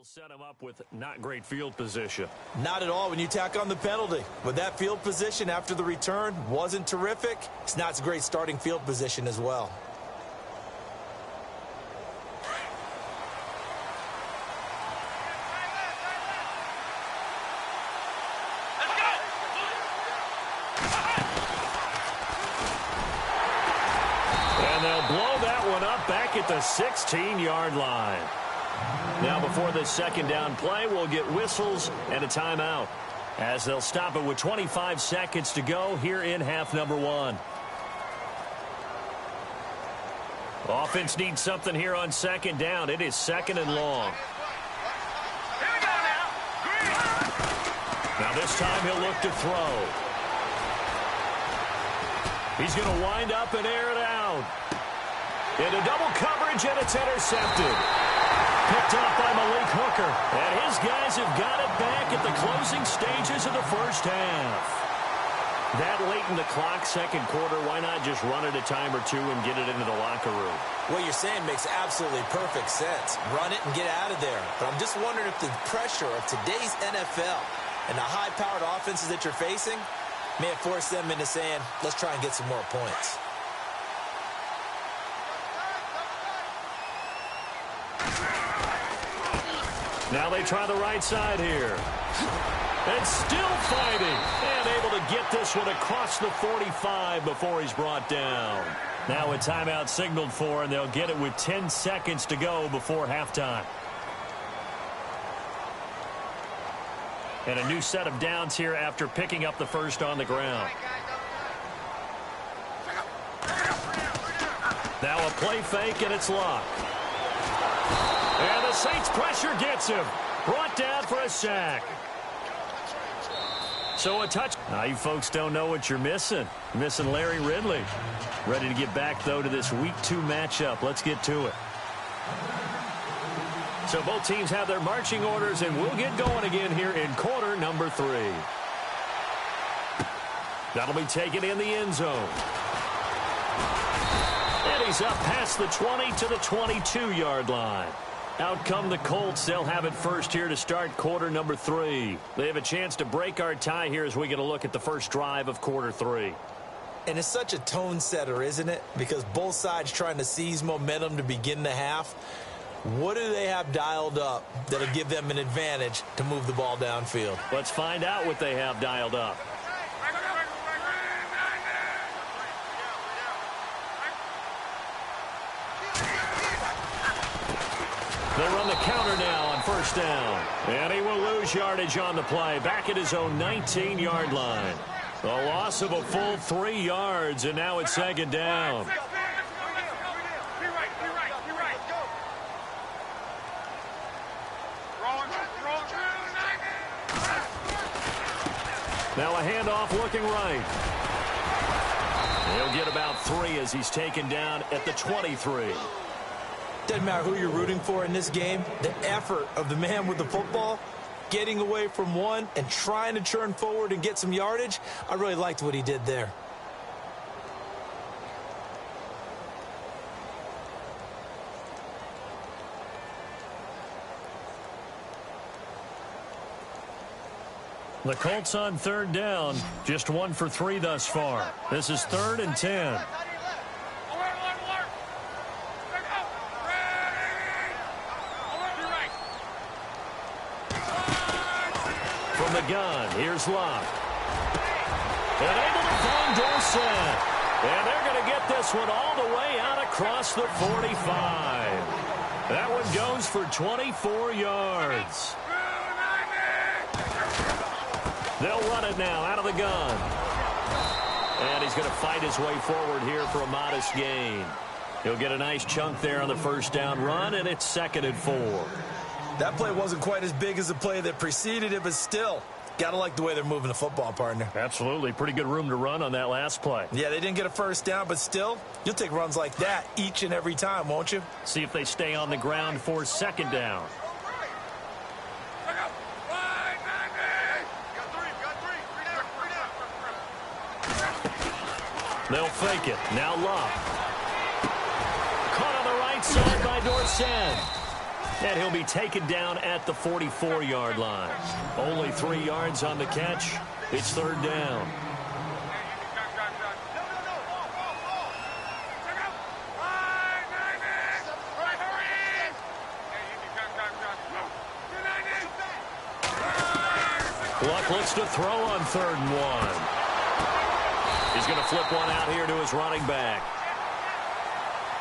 Set him up with not great field position. Not at all when you tack on the penalty. With that field position after the return wasn't terrific, it's not a great starting field position as well. And they'll blow that one up back at the 16-yard line. Now before this second down play, we'll get whistles and a timeout as they'll stop it with 25 seconds to go here in half number one. Offense needs something here on second down. It is second and long. Now this time he'll look to throw. He's going to wind up and air it out. Into double coverage, and it's intercepted. Picked off by Malik Hooker. And his guys have got it back at the closing stages of the first half. That late in the clock, second quarter, why not just run it a time or two and get it into the locker room? What you're saying makes absolutely perfect sense. Run it and get out of there. But I'm just wondering if the pressure of today's NFL and the high-powered offenses that you're facing may have forced them into saying, let's try and get some more points. Now they try the right side here. And still fighting. And able to get this one across the 45 before he's brought down. Now a timeout signaled for, and they'll get it with 10 seconds to go before halftime. And a new set of downs here after picking up the first on the ground. Now a play fake, and it's locked. And the Saints pressure gets him. Brought down for a sack. So a touch. Now you folks don't know what you're missing. You're missing Larry Ridley. Ready to get back, though, to this Week 2 matchup. Let's get to it. So both teams have their marching orders, and we'll get going again here in quarter number 3. That'll be taken in the end zone. And he's up past the 20 to the 22-yard line. Out come the Colts. They'll have it first here to start quarter number 3. They have a chance to break our tie here as we get a look at the first drive of quarter 3. And it's such a tone setter, isn't it? Because both sides trying to seize momentum to begin the half. What do they have dialed up that'll give them an advantage to move the ball downfield? Let's find out what they have dialed up. They run the counter now on first down. And he will lose yardage on the play. Back at his own 19-yard line. A loss of a full 3 yards, and now it's second down. Now a handoff looking right. He'll get about 3 as he's taken down at the 23. Doesn't matter who you're rooting for in this game. The effort of the man with the football, getting away from one and trying to turn forward and get some yardage, I really liked what he did there. The Colts on third down, just 1 for 3 thus far. This is 3rd and 10. From the gun, here's Locke. And able to find Dorsett. And they're going to get this one all the way out across the 45. That one goes for 24 yards. They'll run it now out of the gun. And he's going to fight his way forward here for a modest gain. He'll get a nice chunk there on the first down run, and it's 2nd and 4. That play wasn't quite as big as the play that preceded it, but still, got to like the way they're moving the football, partner. Absolutely. Pretty good room to run on that last play. Yeah, they didn't get a first down, but still, you'll take runs like that each and every time, won't you? See if they stay on the ground for second down. They'll fake it. Now Love. Caught on the right side by Dorsett. And he'll be taken down at the 44-yard line. Only 3 yards on the catch. It's third down. Luck looks to throw on 3rd and 1. He's going to flip one out here to his running back.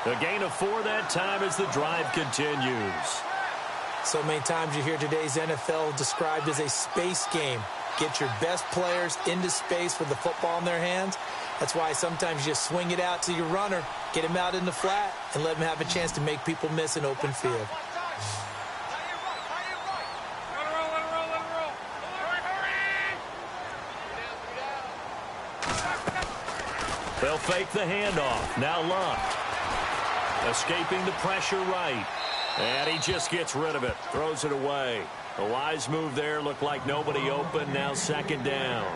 A gain of 4 that time as the drive continues. So many times you hear today's NFL described as a space game. Get your best players into space with the football in their hands. That's why sometimes you just swing it out to your runner, get him out in the flat, and let him have a chance to make people miss an open field. They'll fake the handoff. Now Luck. Escaping the pressure right. And he just gets rid of it. Throws it away. A wise move there. Looked like nobody open. Now 2nd down.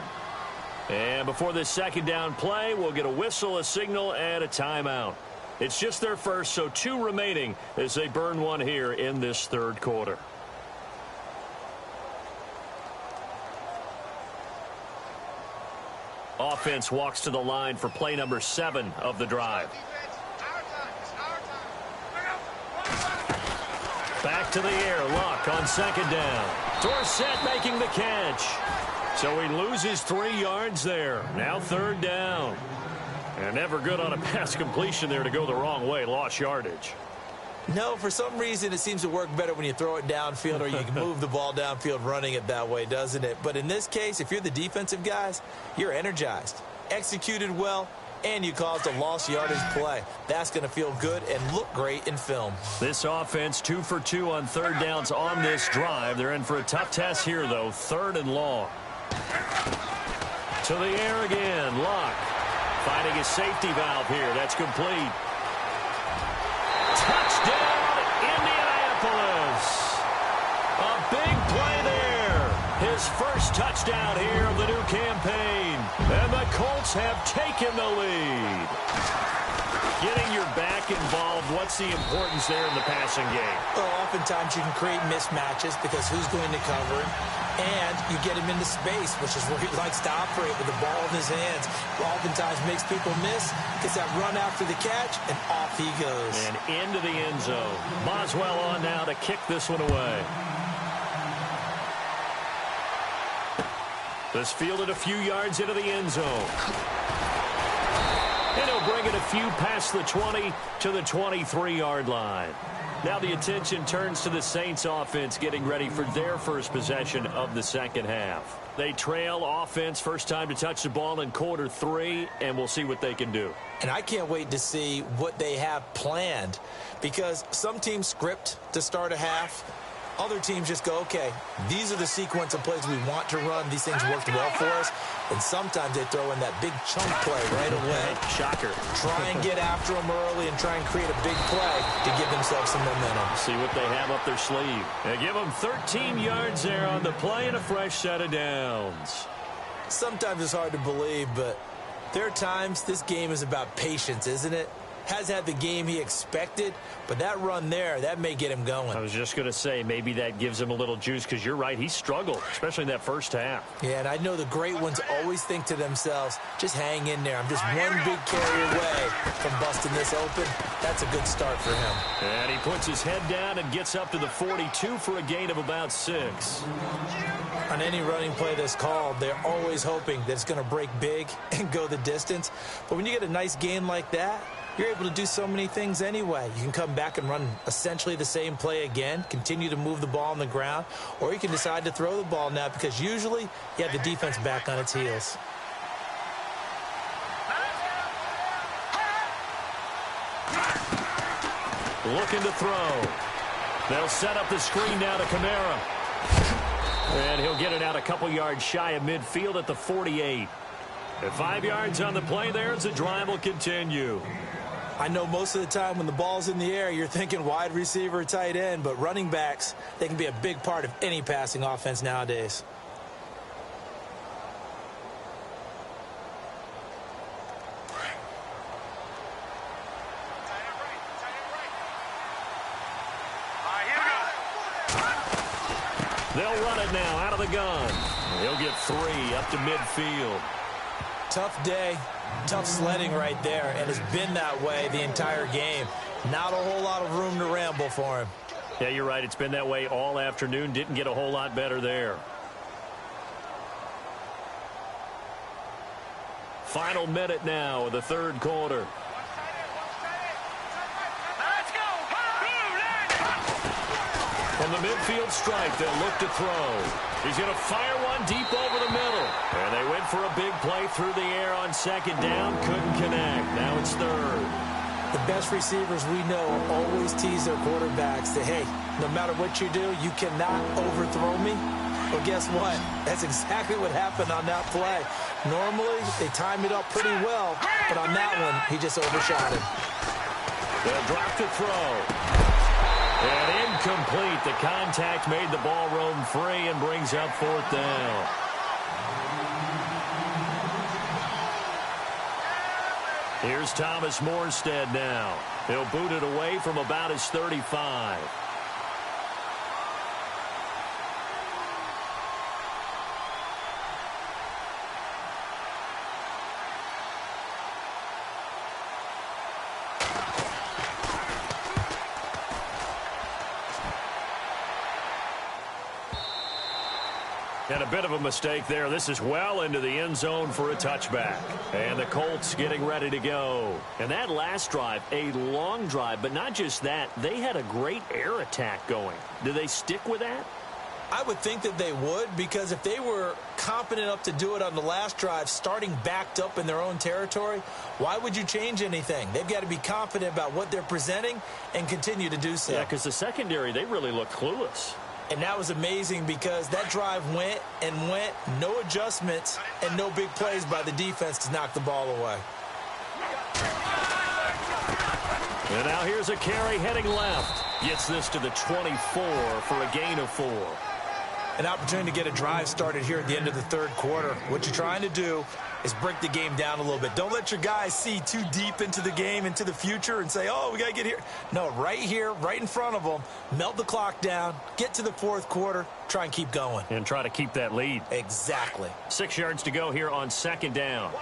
And before this 2nd down play, we'll get a whistle, a signal, and a timeout. It's just their first, so 2 remaining as they burn one here in this 3rd quarter. Offense walks to the line for play number 7 of the drive. Back to the air. Luck on 2nd down. Dorsett making the catch. So he loses 3 yards there. Now 3rd down. And never good on a pass completion there to go the wrong way. Lost yardage. No, for some reason it seems to work better when you throw it downfield or you can move the ball downfield running it that way, doesn't it? But in this case, if you're the defensive guys, you're energized, executed well, and you caused a lost yardage play. That's going to feel good and look great in film. This offense 2 for 2 on 3rd downs on this drive. They're in for a tough test here, though. 3rd and long. To the air again. Luck finding his safety valve here. That's complete. Touchdown, Indianapolis. A big play there. His first touchdown here of the new campaign. And the Colts have taken the lead. Getting your back involved, what's the importance there in the passing game? Well, oftentimes you can create mismatches because who's going to cover him? And you get him into space, which is where he likes to operate with the ball in his hands. Oftentimes makes people miss, gets that run after the catch, and off he goes. And into the end zone. Boswell on now to kick this one away. This fielded a few yards into the end zone. And he'll bring it a few past the 20 to the 23-yard line. Now the attention turns to the Saints offense getting ready for their first possession of the 2nd half. They trail offense first time to touch the ball in quarter 3, and we'll see what they can do. And I can't wait to see what they have planned because some teams script to start a half. Other teams just go, okay, these are the sequence of plays we want to run. These things worked well for us. And sometimes they throw in that big chunk play right away. Shocker. Try and get after them early and try and create a big play to give themselves some momentum. See what they have up their sleeve. They give them 13 yards there on the play and a fresh set of downs. Sometimes it's hard to believe, but there are times this game is about patience, isn't it? Has had the game he expected, but that run there, that may get him going. I was just going to say, maybe that gives him a little juice because you're right, he struggled, especially in that first half. Yeah, and I know the great ones always think to themselves, just hang in there. I'm just one big carry away from busting this open. That's a good start for him. And he puts his head down and gets up to the 42 for a gain of about 6. On any running play that's called, they're always hoping that it's going to break big and go the distance. But when you get a nice gain like that, you're able to do so many things anyway. You can come back and run essentially the same play again, continue to move the ball on the ground, or you can decide to throw the ball now because usually you have the defense back on its heels. Looking to throw. They'll set up the screen now to Kamara. And he'll get it out a couple yards shy of midfield at the 48. At 5 yards on the play there as the drive will continue. I know most of the time when the ball's in the air, you're thinking wide receiver, tight end, but running backs, they can be a big part of any passing offense nowadays. They'll run it now out of the gun. He'll get 3 up to midfield. Tough day, tough sledding right there, and it's been that way the entire game. Not a whole lot of room to ramble for him. Yeah, you're right. It's been that way all afternoon. Didn't get a whole lot better there. Final minute now of the third quarter. From the midfield stripe, they'll look to throw. He's going to fire one deep over the middle. And they went for a big play through the air on second down. Couldn't connect. Now it's third. The best receivers we know always tease their quarterbacks that, hey, no matter what you do, you cannot overthrow me. Well, guess what? That's exactly what happened on that play. Normally, they time it up pretty well, but on that one, he just overshot it. They'll drop to throw. And incomplete. The contact made the ball roam free and brings up fourth down. Here's Thomas Morstead now. He'll boot it away from about his 35. And a bit of a mistake there. This is well into the end zone for a touchback. And the Colts getting ready to go. And that last drive, a long drive, but not just that. They had a great air attack going. Do they stick with that? I would think that they would, because if they were confident enough to do it on the last drive, starting backed up in their own territory, why would you change anything? They've got to be confident about what they're presenting and continue to do so. Yeah, because the secondary, they really look clueless. And that was amazing because that drive went and went, no adjustments and no big plays by the defense to knock the ball away. And now here's a carry heading left. Gets this to the 24 for a gain of 4. An opportunity to get a drive started here at the end of the third quarter. What you're trying to do is break the game down a little bit. Don't let your guys see too deep into the game, into the future, and say, oh, we got to get here. No, right here, right in front of them, melt the clock down, get to the fourth quarter, try and keep going. And try to keep that lead. Exactly. 6 yards to go here on second down.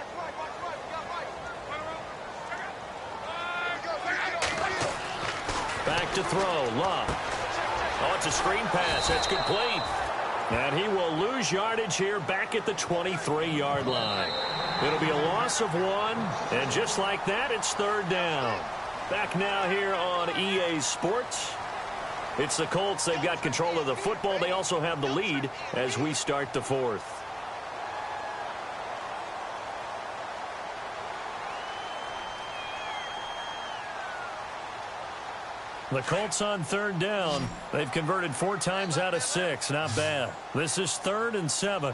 Back to throw, Love. Oh, it's a screen pass. That's complete. And he will lose yardage here back at the 23-yard line. It'll be a loss of 1, and just like that, it's third down. Back now here on EA Sports. It's the Colts. They've got control of the football. They also have the lead as we start the fourth. The Colts on third down. They've converted 4 times out of 6. Not bad. This is 3rd and 7.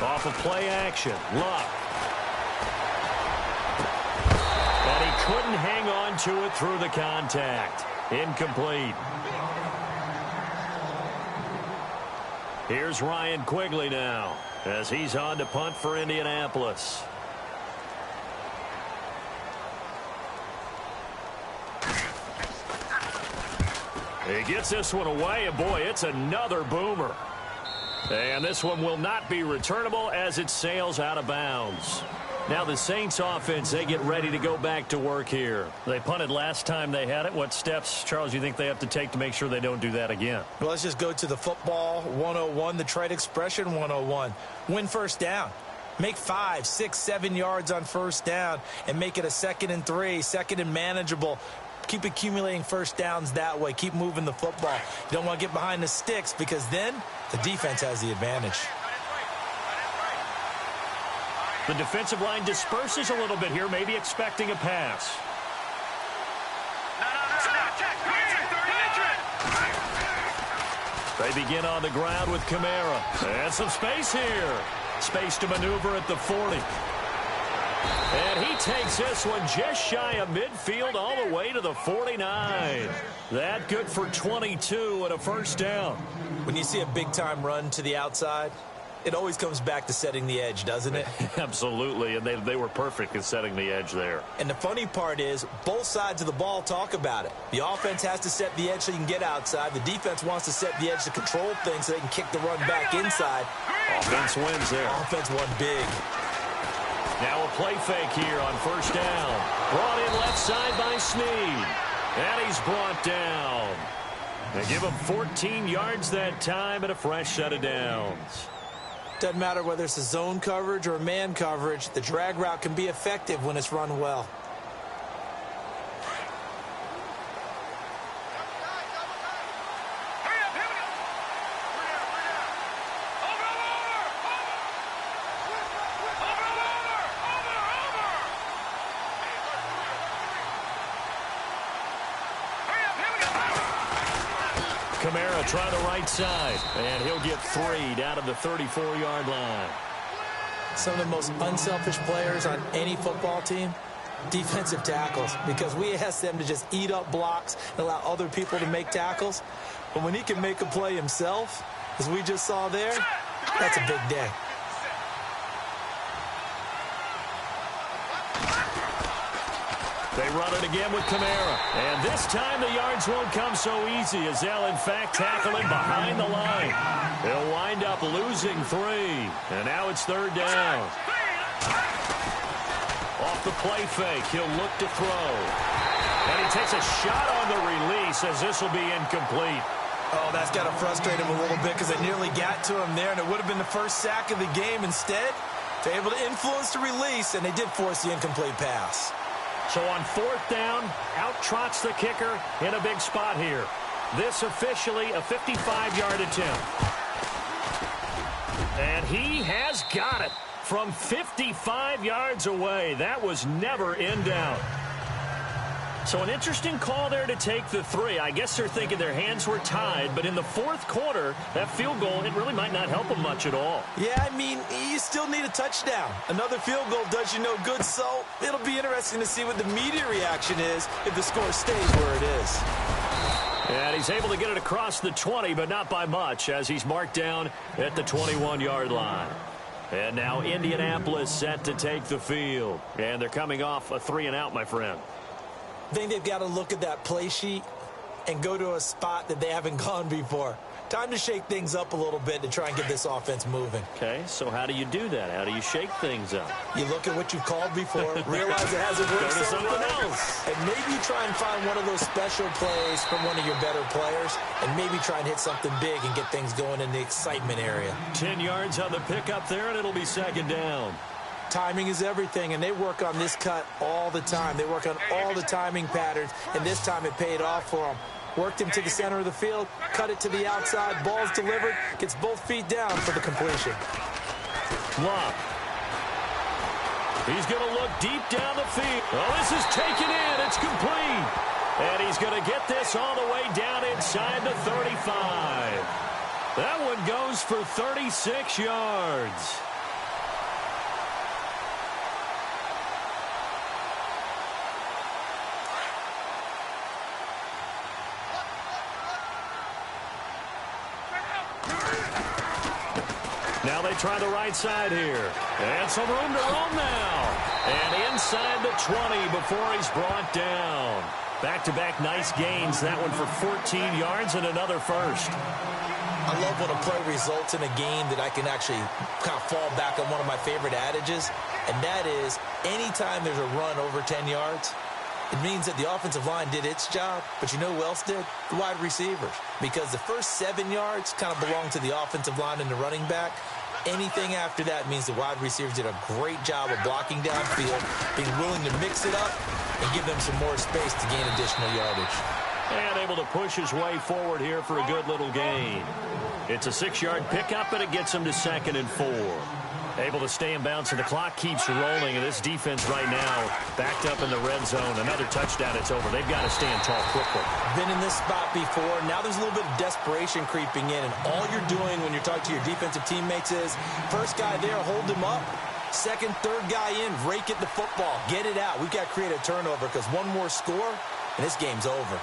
Off of play action. Luck. And he couldn't hang on to it through the contact. Incomplete. Here's Ryan Quigley now as he's on to punt for Indianapolis. He gets this one away, and boy, it's another boomer. And this one will not be returnable as it sails out of bounds. Now the Saints offense, they get ready to go back to work here. They punted last time they had it. What steps, Charles, you think they have to take to make sure they don't do that again? Well, let's just go to the football 101, the trade expression 101. Win first down. Make 5, 6, 7 yards on first down and make it a 2nd and 3, 2nd and manageable. Keep accumulating first downs that way. Keep moving the football. You don't want to get behind the sticks because then the defense has the advantage. The defensive line disperses a little bit here, maybe expecting a pass. They begin on the ground with Kamara. And some space here. Space to maneuver at the 40. And he takes this one just shy of midfield all the way to the 49. That good for 22 and a first down. When you see a big-time run to the outside, it always comes back to setting the edge, doesn't it? Absolutely, and they were perfect in setting the edge there. And the funny part is, both sides of the ball talk about it. The offense has to set the edge so you can get outside. The defense wants to set the edge to control things so they can kick the run back inside. Offense wins there. Offense won big. Now a play fake here on first down. Brought in left side by Snead. And he's brought down. They give him 14 yards that time and a fresh set of downs. Doesn't matter whether it's a zone coverage or a man coverage, the drag route can be effective when it's run well. Kamara try the right side, and he'll get 3 down to the 34-yard line. Some of the most unselfish players on any football team, defensive tackles, because we ask them to just eat up blocks and allow other people to make tackles. But when he can make a play himself, as we just saw there, that's a big day. They run it again with Kamara. And this time the yards won't come so easy as they'll, in fact, tackle him behind the line. They'll wind up losing 3. And now it's third down. Off the play fake, he'll look to throw. And he takes a shot on the release as this will be incomplete. Oh, that's got to frustrate him a little bit because they nearly got to him there, and it would have been the first sack of the game. Instead, they're able to influence the release, and they did force the incomplete pass. So on fourth down, out trots the kicker in a big spot here. This officially a 55-yard attempt. And he has got it from 55 yards away. That was never in doubt. So an interesting call there to take the 3. I guess they're thinking their hands were tied, but in the fourth quarter, that field goal, it really might not help them much at all. Yeah, I mean, you still need a touchdown. Another field goal does you no good, so it'll be interesting to see what the media reaction is if the score stays where it is. And he's able to get it across the 20, but not by much, as he's marked down at the 21-yard line. And now Indianapolis set to take the field. And they're coming off a 3-and-out, my friend. I think they've got to look at that play sheet and go to a spot that they haven't gone before. Time to shake things up a little bit to try and get this offense moving. Okay, so how do you do that? How do you shake things up? You look at what you've called before, realize it hasn't worked Go to so something well, else. and maybe you try and find one of those special plays from one of your better players, and maybe try and hit something big and get things going in the excitement area. 10 yards on the pickup there, and it'll be second down. Timing is everything, and they work on this cut all the time. They work on all the timing patterns, and this time it paid off for them. Worked him to the center of the field, cut it to the outside, ball's delivered, gets both feet down for the completion. Love. He's going to look deep down the field. Oh, this is taken in. It's complete. And he's going to get this all the way down inside the 35. That one goes for 36 yards. Now they try the right side here. And some room to roam now. And inside the 20 before he's brought down. Back-to-back nice gains. That one for 14 yards and another first. I love when a play results in a game that I can actually kind of fall back on one of my favorite adages, and that is anytime there's a run over 10 yards, it means that the offensive line did its job, but you know who else did? The wide receivers. Because the first 7 yards kind of belong to the offensive line and the running back. Anything after that means the wide receivers did a great job of blocking downfield, being willing to mix it up, and give them some more space to gain additional yardage. And able to push his way forward here for a good little gain. It's a 6-yard pickup, and it gets him to 2nd and 4. Able to stay in bounds, and the clock keeps rolling. And this defense right now backed up in the red zone. Another touchdown, it's over. They've got to stand tall quickly. Been in this spot before. Now there's a little bit of desperation creeping in, and all you're doing when you're talking to your defensive teammates is first guy there, hold him up. Second, third guy in, rake at the football. Get it out. We've got to create a turnover because one more score, and this game's over.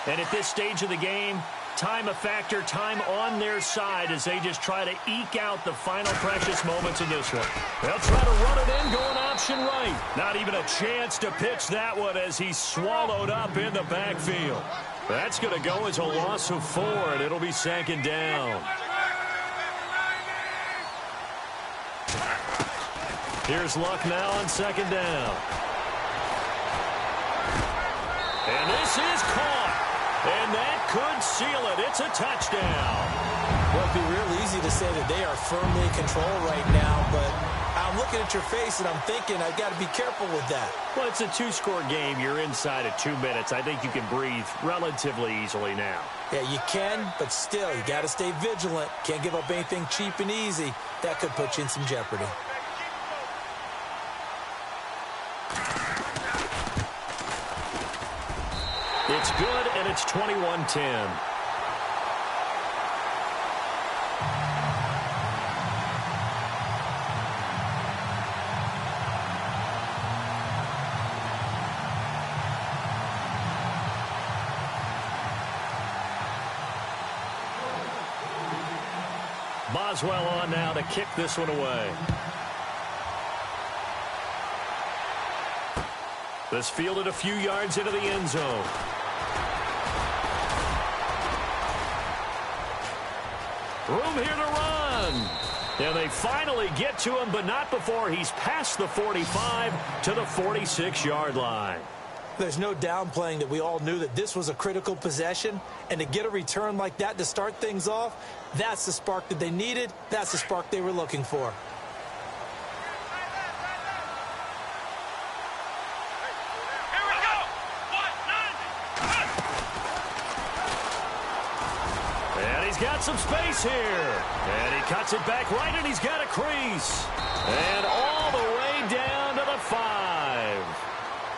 And at this stage of the game, time a factor, time on their side as they just try to eke out the final precious moments of this one. They'll try to run it in, going option right. Not even a chance to pitch that one as he's swallowed up in the backfield. That's going to go as a loss of 4, and it'll be second down. Here's Luck now on second down. And this is caught. And that could seal it. It's a touchdown. Well, it'd be real easy to say that they are firmly in control right now, but I'm looking at your face and I'm thinking I've got to be careful with that. Well, it's a 2-score game. You're inside of 2 minutes. I think you can breathe relatively easily now. Yeah, you can, but still, you got to stay vigilant. Can't give up anything cheap and easy. That could put you in some jeopardy. It's good, and it's 21-10. Boswell on now to kick this one away. This fielded a few yards into the end zone. Room here to run. And they finally get to him, but not before he's past the 45 to the 46-yard line. There's no downplaying that we all knew that this was a critical possession, and to get a return like that to start things off, that's the spark that they needed. That's the spark they were looking for. He's got some space here. And he cuts it back right, and he's got a crease. And all the way down to the 5.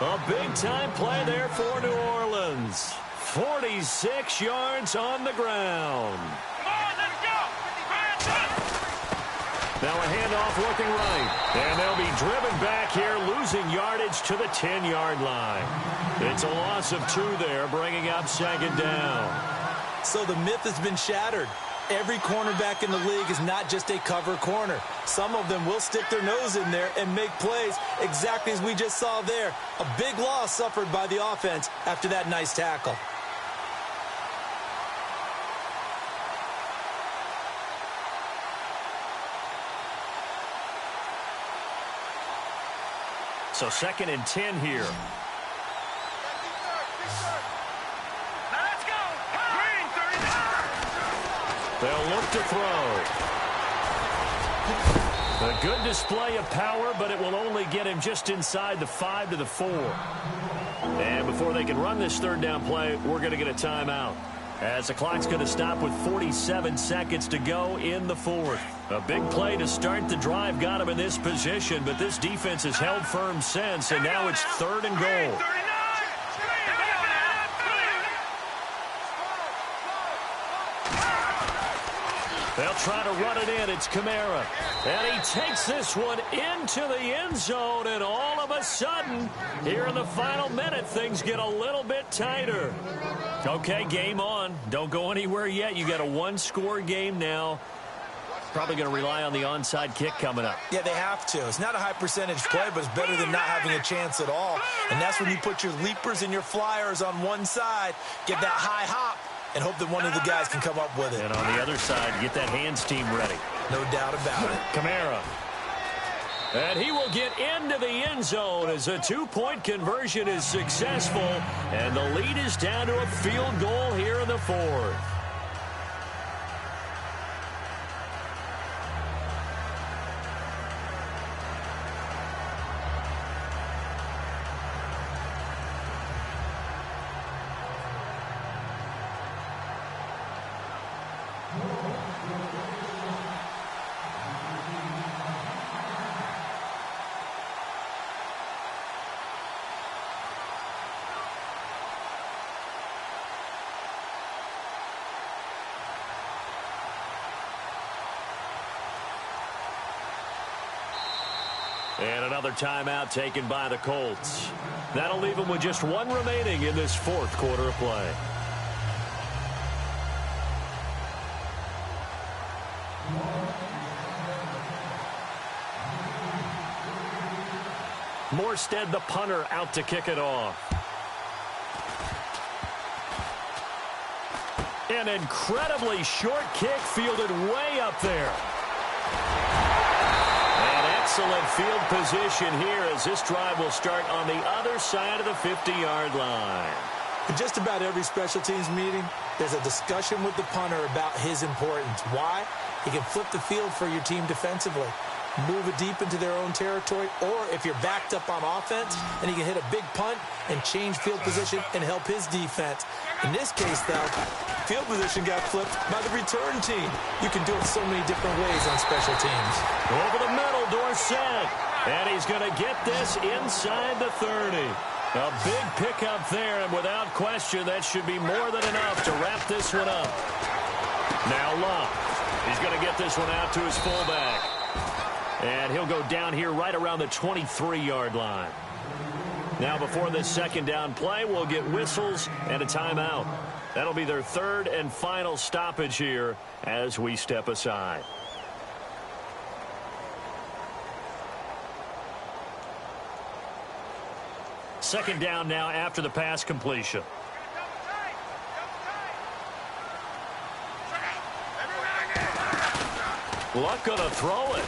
A big-time play there for New Orleans. 46 yards on the ground. Come on, let's go. Now a handoff looking right. And they'll be driven back here, losing yardage to the 10-yard line. It's a loss of 2 there, bringing up second down. So the myth has been shattered. Every cornerback in the league is not just a cover corner. Some of them will stick their nose in there and make plays exactly as we just saw there. A big loss suffered by the offense after that nice tackle. So 2nd and 10 here. They'll look to throw. A good display of power, but it will only get him just inside the 5 to the 4. And before they can run this 3rd down play, we're going to get a timeout, as the clock's going to stop with 47 seconds to go in the 4th. A big play to start the drive got him in this position, but this defense has held firm since, and now it's 3rd and goal. They'll try to run it in. It's Kamara. And he takes this one into the end zone. And all of a sudden, here in the final minute, things get a little bit tighter. Okay, game on. Don't go anywhere yet. You got a 1-score game now. Probably going to rely on the onside kick coming up. Yeah, they have to. It's not a high percentage play, but it's better than not having a chance at all. And that's when you put your leapers and your flyers on one side, get that high hop, and hope that one of the guys can come up with it. And on the other side, get that hands team ready. No doubt about it. Kamara. And he will get into the end zone as a 2-point conversion is successful. And the lead is down to a field goal here in the 4th. And another timeout taken by the Colts. That'll leave them with just 1 remaining in this 4th quarter of play. Morstead, the punter, out to kick it off. An incredibly short kick fielded way up there. An excellent field position here as this drive will start on the other side of the 50-yard line. In just about every special teams meeting, there's a discussion with the punter about his importance. Why? He can flip the field for your team defensively, move it deep into their own territory, or if you're backed up on offense, and he can hit a big punt and change field position and help his defense. In this case, though, field position got flipped by the return team. You can do it so many different ways on special teams. Over the middle, Dorsett. And he's going to get this inside the 30. A big pickup there, and without question, that should be more than enough to wrap this one up. Now Luck. He's going to get this one out to his fullback. And he'll go down here right around the 23-yard line. Now, before this second down play, we'll get whistles and a timeout. That'll be their third and final stoppage here as we step aside. Second down now after the pass completion. Luck going to throw it.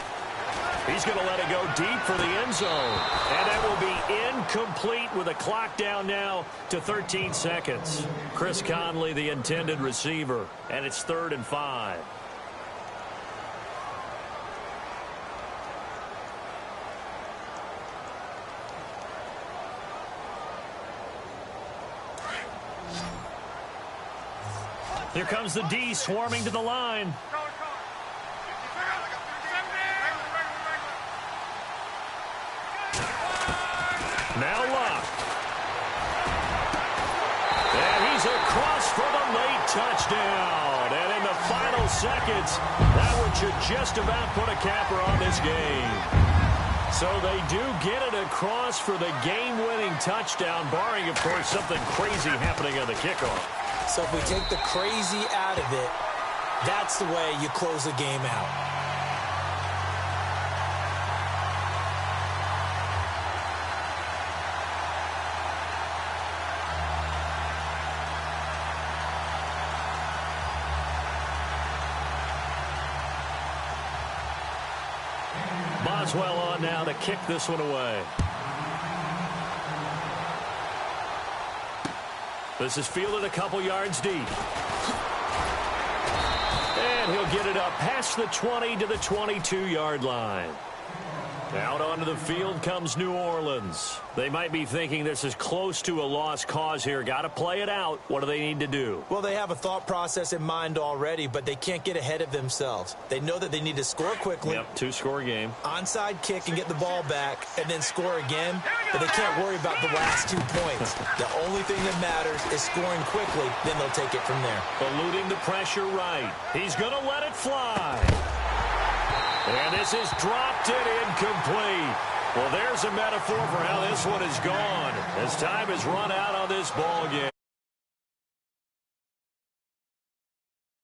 He's going to let it go deep for the end zone. And that will be incomplete with a clock down now to 13 seconds. Chris Conley, the intended receiver, and it's 3rd and 5. Here comes the D swarming to the line. Now Luck. And he's across for the late touchdown. And in the final seconds, that one should just about put a capper on this game. So they do get it across for the game-winning touchdown, barring, of course, something crazy happening on the kickoff. So if we take the crazy out of it, that's the way you close the game out. Boswell on now to kick this one away. This is fielded a couple yards deep. And he'll get it up past the 20 to the 22-yard line. Out onto the field comes New Orleans. They might be thinking this is close to a lost cause here. Got to play it out. What do they need to do? Well, they have a thought process in mind already, but they can't get ahead of themselves. They know that they need to score quickly. Yep, 2-score game. Onside kick and get the ball back and then score again. But they can't worry about the last 2 points. The only thing that matters is scoring quickly. Then they'll take it from there. Eluding the pressure right. He's going to let it fly. And this is dropped and incomplete. Well, there's a metaphor for how this one is gone as time has run out on this ball game.